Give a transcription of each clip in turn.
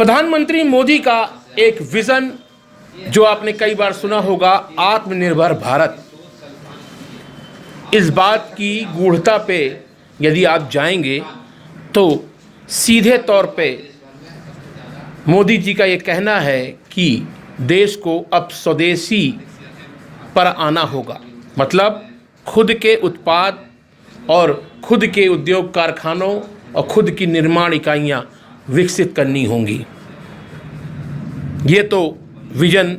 प्रधानमंत्री मोदी का एक विजन जो आपने कई बार सुना होगा, आत्मनिर्भर भारत। इस बात की गूढ़ता पे यदि आप जाएंगे तो सीधे तौर पे मोदी जी का ये कहना है कि देश को अब स्वदेशी पर आना होगा। मतलब खुद के उत्पाद और खुद के उद्योग कारखानों और खुद की निर्माण इकाइयाँ विकसित करनी होंगी। ये तो विजन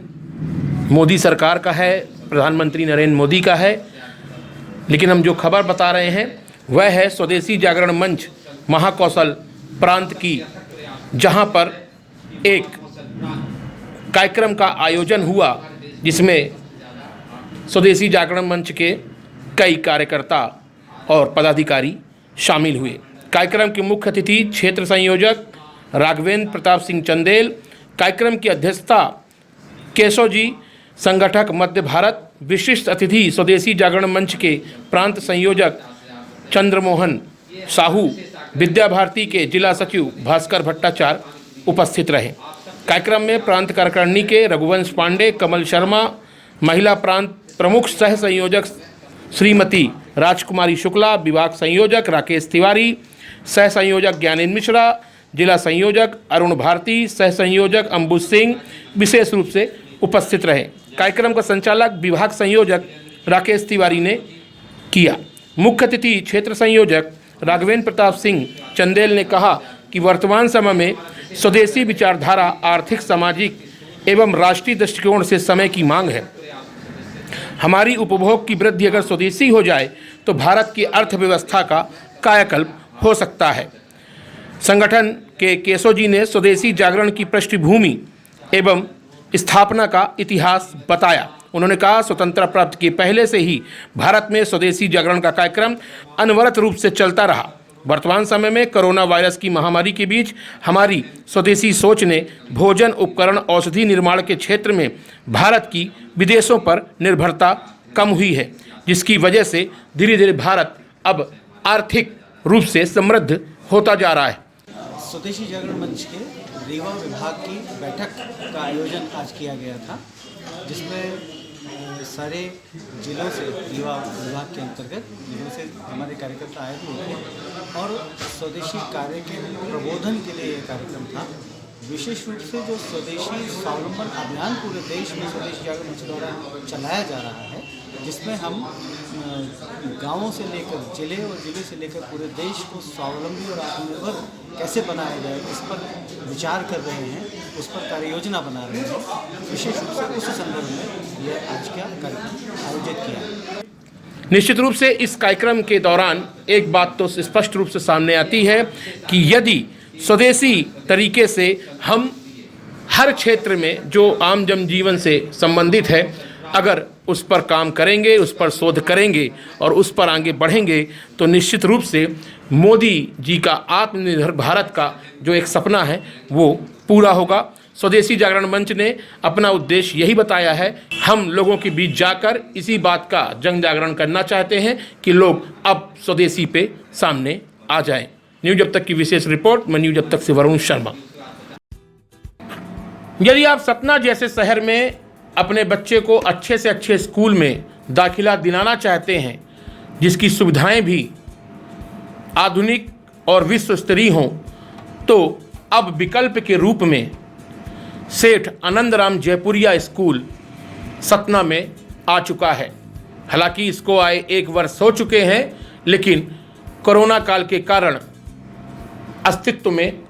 मोदी सरकार का है, प्रधानमंत्री नरेंद्र मोदी का है। लेकिन हम जो खबर बता रहे हैं वह है स्वदेशी जागरण मंच महाकौशल प्रांत की, जहां पर एक कार्यक्रम का आयोजन हुआ जिसमें स्वदेशी जागरण मंच के कई कार्यकर्ता और पदाधिकारी शामिल हुए। कार्यक्रम के मुख्य अतिथि क्षेत्र संयोजक राघवेंद्र प्रताप सिंह चंदेल, कार्यक्रम की अध्यक्षता केशव जी, संगठक मध्य भारत, विशिष्ट अतिथि स्वदेशी जागरण मंच के प्रांत संयोजक चंद्रमोहन साहू, विद्या भारती के जिला सचिव भास्कर भट्टाचार्य उपस्थित रहे। कार्यक्रम में प्रांत कार्यकारिणी के रघुवंश पांडे, कमल शर्मा, महिला प्रांत प्रमुख सह संयोजक श्रीमती राजकुमारी शुक्ला, विभाग संयोजक राकेश तिवारी, सह संयोजक ज्ञानेंद्र मिश्रा, जिला संयोजक अरुण भारती, सह संयोजक अंबुज सिंह विशेष रूप से उपस्थित रहे। कार्यक्रम का संचालक विभाग संयोजक राकेश तिवारी ने किया। मुख्य अतिथि क्षेत्र संयोजक राघवेंद्र प्रताप सिंह चंदेल ने कहा कि वर्तमान समय में स्वदेशी विचारधारा आर्थिक, सामाजिक एवं राष्ट्रीय दृष्टिकोण से समय की मांग है। हमारी उपभोग की वृद्धि अगर स्वदेशी हो जाए तो भारत की अर्थव्यवस्था का कायाकल्प हो सकता है। संगठन के केशव जी ने स्वदेशी जागरण की पृष्ठभूमि एवं स्थापना का इतिहास बताया। उन्होंने कहा, स्वतंत्रता प्राप्ति के पहले से ही भारत में स्वदेशी जागरण का कार्यक्रम अनवरत रूप से चलता रहा। वर्तमान समय में कोरोना वायरस की महामारी के बीच हमारी स्वदेशी सोच ने भोजन, उपकरण, औषधि निर्माण के क्षेत्र में भारत की विदेशों पर निर्भरता कम हुई है, जिसकी वजह से धीरे धीरे भारत अब आर्थिक रूप से समृद्ध होता जा रहा है। स्वदेशी जागरण मंच के रीवा विभाग की बैठक का आयोजन आज किया गया था, जिसमें सारे जिलों से, रीवा विभाग के अंतर्गत जिलों से हमारे कार्यकर्ता आए हुए थे और स्वदेशी कार्य के प्रबोधन के लिए ये कार्यक्रम था। विशेष रूप से जो स्वदेशी स्वावलंबन अभियान पूरे देश में स्वदेशी जागरण मंच द्वारा चलाया जा रहा है, जिसमें हम गांवों से लेकर जिले और जिले से लेकर पूरे देश को स्वावलंबी और आत्मनिर्भर कैसे बनाया जाए, इस पर विचार कर रहे हैं, उस पर कार्य योजना बना रहे हैं। विशेष रूप से उस संदर्भ में यह आज का कार्यक्रम आयोजित किया। निश्चित रूप से इस कार्यक्रम के दौरान एक बात तो स्पष्ट रूप से सामने आती है कि यदि स्वदेशी तरीके से हम हर क्षेत्र में जो आम जनजीवन से संबंधित है, अगर उस पर काम करेंगे, उस पर शोध करेंगे और उस पर आगे बढ़ेंगे तो निश्चित रूप से मोदी जी का आत्मनिर्भर भारत का जो एक सपना है वो पूरा होगा। स्वदेशी जागरण मंच ने अपना उद्देश्य यही बताया है। हम लोगों के बीच जाकर इसी बात का जन जागरण करना चाहते हैं कि लोग अब स्वदेशी पे सामने आ जाएं। न्यूज अब तक की विशेष रिपोर्ट। मैं न्यूज अब तक से वरुण शर्मा। यदि आप सतना जैसे शहर में अपने बच्चे को अच्छे से अच्छे स्कूल में दाखिला दिलाना चाहते हैं, जिसकी सुविधाएं भी आधुनिक और विश्व स्तरीय हों, तो अब विकल्प के रूप में सेठ आनंदराम जयपुरिया स्कूल सतना में आ चुका है। हालांकि इसको आए 1 वर्ष हो चुके हैं, लेकिन कोरोना काल के कारण अस्तित्व में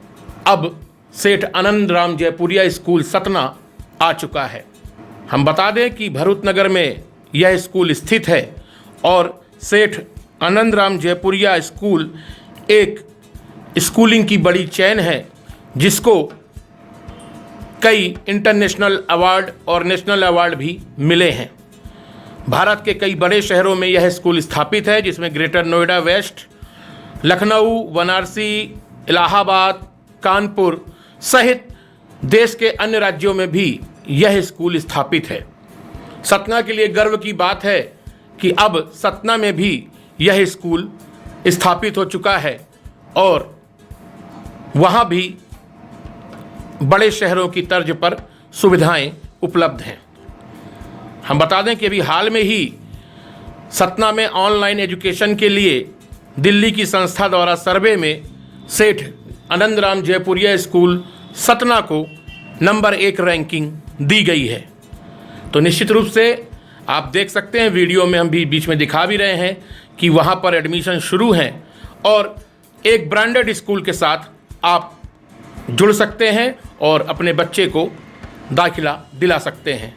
अब सेठ आनंदराम जयपुरिया स्कूल सतना आ चुका है। हम बता दें कि भरूच नगर में यह स्कूल स्थित है और सेठ आनंदराम जयपुरिया स्कूल एक स्कूलिंग की बड़ी चेन है, जिसको कई इंटरनेशनल अवार्ड और नेशनल अवार्ड भी मिले हैं। भारत के कई बड़े शहरों में यह स्कूल स्थापित है, जिसमें ग्रेटर नोएडा वेस्ट, लखनऊ, वाराणसी, इलाहाबाद, कानपुर सहित देश के अन्य राज्यों में भी यह स्कूल स्थापित है। सतना के लिए गर्व की बात है कि अब सतना में भी यह स्कूल स्थापित हो चुका है और वहाँ भी बड़े शहरों की तर्ज पर सुविधाएं उपलब्ध हैं। हम बता दें कि अभी हाल में ही सतना में ऑनलाइन एजुकेशन के लिए दिल्ली की संस्था द्वारा सर्वे में सेठ आनंदराम जयपुरिया स्कूल सतना को नंबर 1 रैंकिंग दी गई है। तो निश्चित रूप से आप देख सकते हैं, वीडियो में हम भी बीच में दिखा भी रहे हैं कि वहाँ पर एडमिशन शुरू हैं और एक ब्रांडेड स्कूल के साथ आप जुड़ सकते हैं और अपने बच्चे को दाखिला दिला सकते हैं।